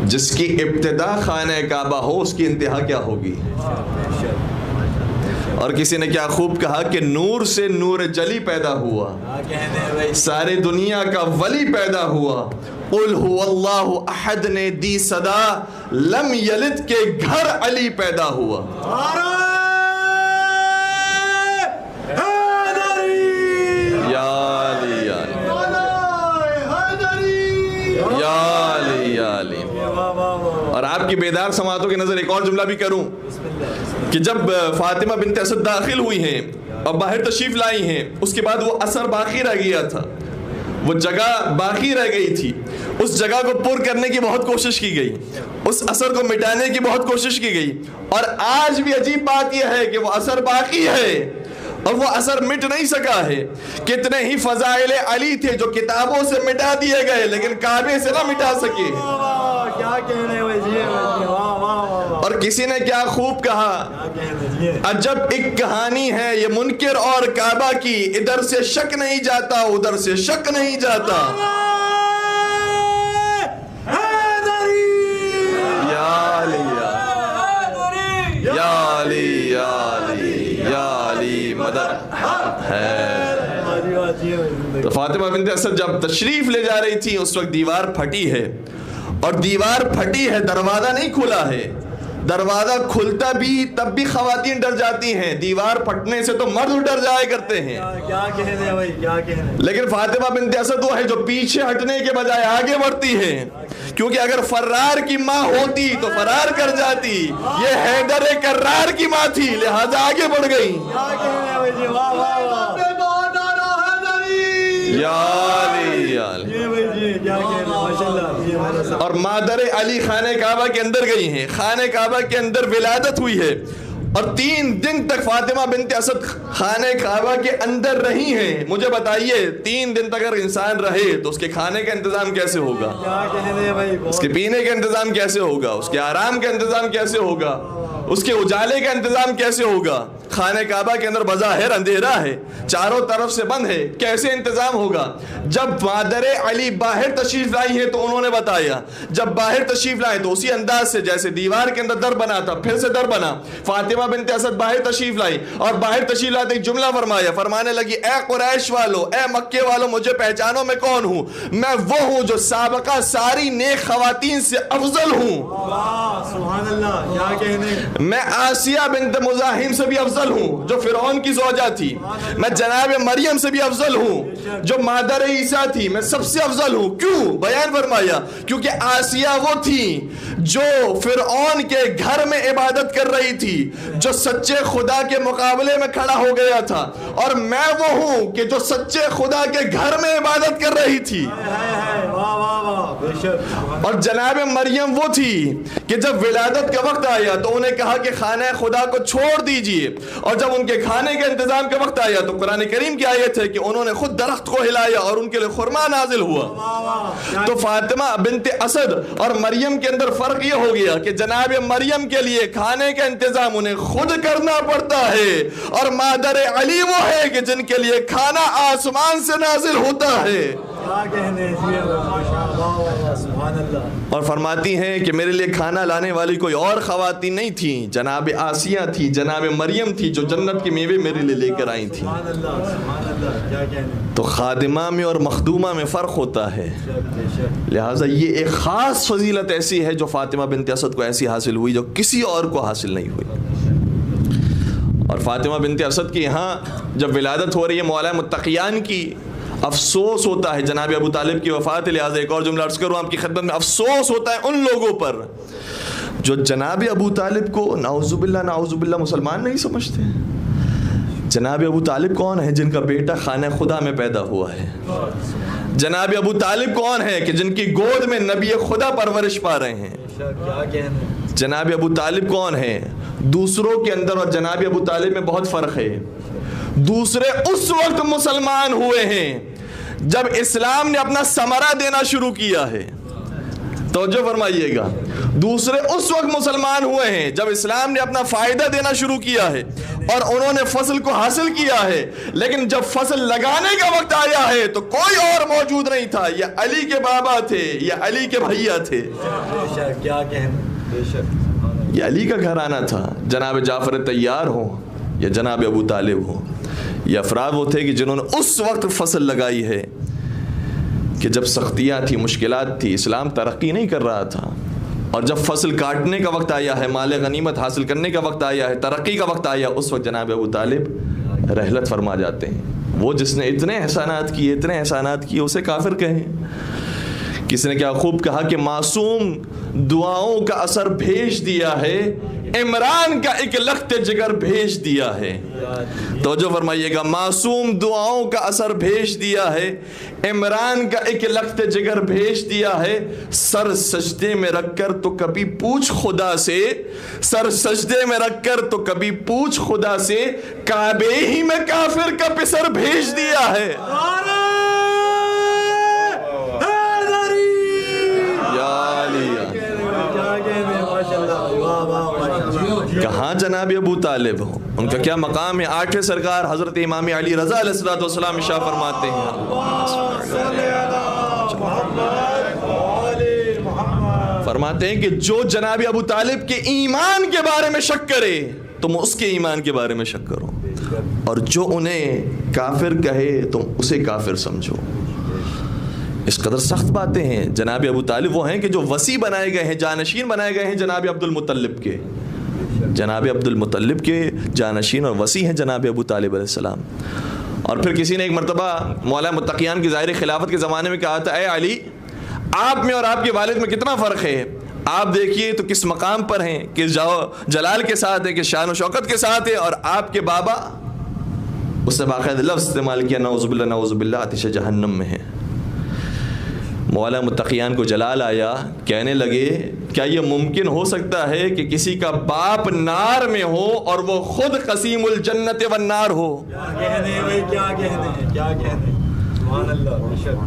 جس کی ابتدا خانہ کعبہ ہو اس کی انتہا کیا ہوگی؟ اور کسی نے کیا خوب کہا کہ نور سے نور جلی پیدا ہوا، ساری دنیا کا ولی پیدا ہوا۔ قل هو اللہ احد نے دی صدا، لم یلد کے گھر علی پیدا ہوا۔ یا علی یا علی یا علی یا علی۔ اور آپ کی بیدار سماعتوں کی نظر ایک اور جملہ بھی کروں کہ جب فاطمہ بنت اسد داخل ہوئی ہیں اور باہر تشریف لائی ہیں، اس کے بعد وہ اثر باقی رہ گیا تھا، وہ جگہ باقی رہ گئی تھی، اس جگہ کو پر کرنے کی بہت کوشش کی گئی، اس اثر کو مٹانے کی بہت کوشش کی گئی، اور آج بھی عجیب بات یہ ہے کہ وہ اثر باقی ہے اور وہ اثر مٹ نہیں سکا ہے۔ کتنے ہی فضائل علی تھے جو کتابوں سے مٹا دیے گئے لیکن کعبے سے نہ مٹا سکے۔ اور کسی نے کیا خوب کہا، عجب ایک کہانی ہے یہ منکر اور کعبہ کی، ادھر سے شک نہیں جاتا ادھر سے شک نہیں جاتا۔ یا علی یا علی یا علی یا علی مدد ہے۔ تو فاطمہ بنت اسد جب تشریف لے جا رہی تھی اس وقت دیوار پھٹی ہے، اور دیوار پھٹی ہے، دروازہ نہیں کھلا ہے۔ دروازہ کھلتا بھی تب بھی خواتین ڈر جاتی ہیں، دیوار پھٹنے سے تو مرد ڈر جایا کرتے ہیں۔ لیکن فاطمہ بنت اسد وہ ہے جو پیچھے ہٹنے کے بجائے آگے بڑھتی ہے، کیونکہ اگر فرار کی ماں ہوتی تو فرار کر جاتی، یہ حیدر کرار کی ماں تھی لہذا آگے بڑھ گئی۔ یا علی یا علی۔ اور مادر علی خانہ کعبہ کے اندر گئی ہیں، خانہ کعبہ کے اندر ولادت ہوئی ہے، اور 3 دن تک فاطمہ بنت اسد خانہ کعبہ کے اندر رہی ہیں۔ مجھے بتائیے 3 دن تک اگر انسان رہے تو اس کے کھانے کا انتظام کیسے ہوگا، اس کے پینے کا انتظام کیسے ہوگا، اس کے آرام کا انتظام کیسے ہوگا، اس کے اجالے کا انتظام کیسے ہوگا؟ خانہ کعبہ کے اندر بظاہر اندھیرا ہے، چاروں طرف سے بند ہے، کیسے انتظام ہوگا؟ جب مادر علی باہر تشریف لائی ہے تو انہوں نے بتایا، جب باہر تشریف لائے تو اسی انداز سے جیسے دیوار کے اندر در بنا تھا پھر سے در بنا۔ فاطمہ بنت اسد باہر تشریف لائی اور باہر تشریف لاتے ایک جملہ فرمانے لگی، اے قریش والو، اے مکے والو، مجھے پہچانو میں کون ہوں؟ میں وہ ہوں جو سابقہ ساری نیک خواتین سے افضل ہوں۔ سبحان اللہ، کیا کہنے۔ میں آسیہ بنت مزاحم سے بھی افضل ہوں جو فرعون کی زوجہ تھی، میں جناب مریم سے بھی افضل ہوں جو مادر عیسیٰ تھی، میں سب سے افضل ہوں۔ کیوں؟ بیان فرمایا، کیونکہ آسیہ وہ تھی جو فرعون کے گھر میں عبادت کر رہی تھی، جو سچے خدا کے مقابلے میں کھڑا ہو گیا تھا، اور میں وہ ہوں کہ جو سچے خدا کے گھر میں عبادت کر رہی تھی۔ اور جناب مریم وہ تھی کہ جب ولادت کا وقت آیا تو انہیں کہا کہ خانہ خدا کو چھوڑ دیجئے، اور جب ان کے کھانے کے انتظام کا وقت آیا تو قرآن کریم کی آیت ہے کہ انہوں نے خود درخت کو ہلایا اور ان کے لیے خرما نازل ہوا۔ تو فاطمہ بنت اسد اور مریم کے اندر فرق یہ ہو گیا کہ جناب مریم کے لیے کھانے کا انتظام انہیں خود کرنا پڑتا ہے، اور مادر علی وہ ہے کہ جن کے لیے کھانا آسمان سے نازل ہوتا ہے۔ اور فرماتی ہیں کہ میرے لیے کھانا لانے والی کوئی اور خواتین نہیں تھیں، جناب آسیہ تھی، جناب مریم تھی جو جنت کے میوے میرے لیے لے کر آئی تھیں۔ تو خادمہ میں اور مخدومہ میں فرق ہوتا ہے، لہٰذا یہ ایک خاص فضیلت ایسی ہے جو فاطمہ بنت اسد کو ایسی حاصل ہوئی جو کسی اور کو حاصل نہیں ہوئی۔ اور فاطمہ بنت اسد کی یہاں جب ولادت ہو رہی ہے مولا متقیان کی، افسوس ہوتا ہے جناب ابو طالب کی وفات، لہٰذا ایک اور جملہ عرض کروں آپ کی خدمت میں، افسوس ہوتا ہے ان لوگوں پر جو جناب ابو طالب کو نعوذ باللہ مسلمان نہیں سمجھتے۔ جناب ابو طالب کون ہے؟ جن کا بیٹا خانہ خدا میں پیدا ہوا ہے۔ جناب ابو طالب کون ہے کہ جن کی گود میں نبی خدا پرورش پا رہے ہیں۔ جناب ابو طالب کون ہے؟ دوسروں کے اندر اور جناب ابو طالب میں بہت فرق ہے۔ دوسرے اس وقت مسلمان ہوئے ہیں جب اسلام نے اپنا ثمرہ دینا شروع کیا ہے۔ توجہ فرمائیے گا. دوسرے اس وقت مسلمان ہوئے ہیں جب اسلام نے اپنا فائدہ دینا شروع کیا ہے اور انہوں نے فصل کو حاصل کیا ہے, لیکن جب فصل لگانے کا وقت آیا ہے تو کوئی اور موجود نہیں تھا. یہ علی کے بابا تھے, یہ علی کے بھیا تھے, کیا کہنے, یہ علی کا گھرانہ تھا. جناب جعفر طیار ہوں یا جناب ابو طالب ہوں, یہ افراد وہ تھے کہ جنہوں نے اس وقت فصل لگائی ہے کہ جب سختیاں تھی, مشکلات تھی, اسلام ترقی نہیں کر رہا تھا. اور جب فصل کاٹنے کا وقت آیا ہے, مال غنیمت حاصل کرنے کا وقت آیا ہے, ترقی کا وقت آیا, اس وقت جناب ابو طالب رحلت فرما جاتے ہیں. وہ جس نے اتنے احسانات کیے, اتنے احسانات کیے, اسے کافر کہیں. کسی نے کیا خوب کہا کہ معصوم دعاؤں کا اثر بھیج دیا ہے, عمران کا ایک لخت جگر بھیج دیا ہے. توجہ فرمائیے گا, معصوم دعاؤں کا اثر بھیج دیا ہے, عمران کا ایک لخت جگر بھیج دیا ہے. سر سجدے میں رکھ کر تو کبھی پوچھ خدا سے, سر سجدے میں رکھ کر تو کبھی پوچھ خدا سے, کعبے ہی میں کافر کا پسر بھیج دیا ہے. کہاں جناب ابو طالب ہو, ان کا کیا مقام ہے. آٹھویں سرکار حضرت امام علی رضا علیہ السلام ارشاد فرماتے ہیں, فرماتے ہیں کہ جو جناب ابو طالب کے ایمان کے بارے میں شک کرے تم اس کے ایمان کے بارے میں شک کرو, اور جو انہیں کافر کہے تم اسے کافر سمجھو. اس قدر سخت باتیں ہیں. جناب ابو طالب وہ ہیں کہ جو وصی بنائے گئے ہیں, جانشین بنائے گئے ہیں جناب عبد المطلب کے. جناب عبد المطلب کے جانشین اور وصی ہیں جناب ابو طالب علیہ السلام. اور پھر کسی نے ایک مرتبہ مولا متقیان کی ظاہری خلافت کے زمانے میں کہا تھا, اے علی, آپ میں اور آپ کے والد میں کتنا فرق ہے. آپ دیکھیے تو کس مقام پر ہیں, کس جلال کے ساتھ ہیں, کس شان و شوکت کے ساتھ ہیں, اور آپ کے بابا, اس نے باقاعدہ لفظ استعمال کیا, نعوذ باللہ نعوذ باللہ, آتش جہنم میں ہے. مولا متقیان کو جلال آیا, کہنے لگے کیا یہ ممکن ہو سکتا ہے کہ کسی کا باپ نار میں ہو اور وہ خود قسیم الجنت والنار ہو.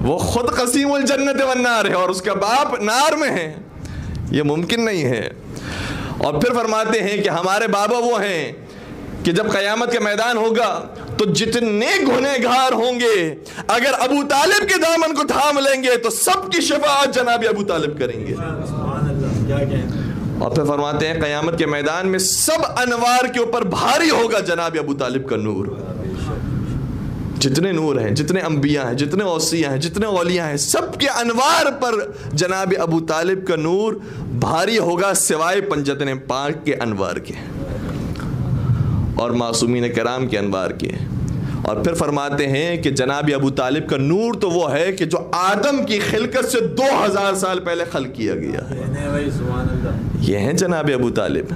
وہ خود قسیم الجنت والنار ہے اور اس کا باپ نار میں ہے, یہ ممکن نہیں ہے. اور پھر فرماتے ہیں کہ ہمارے بابا وہ ہیں کہ جب قیامت کے میدان ہوگا تو جتنے گنہگار ہوں گے اگر ابو طالب کے دامن کو تھام لیں گے تو سب کی شفاعت جناب ابو طالب کریں گے. اور پھر فرماتے ہیں قیامت کے میدان میں سب انوار کے اوپر بھاری ہوگا جناب ابو طالب کا نور. جتنے نور ہیں, جتنے انبیاء ہیں, جتنے اوصیاء ہیں, جتنے اولیاء ہیں, سب کے انوار پر جناب ابو طالب کا نور بھاری ہوگا سوائے پنجتن پاک کے انوار کے اور معصومین کرام کے انوار کے. اور پھر فرماتے ہیں کہ جناب ابو طالب کا نور تو وہ ہے کہ جو آدم کی خلقت سے 2000 سال پہلے خلق کیا گیا ہے. یہ ہیں جناب ابو طالب.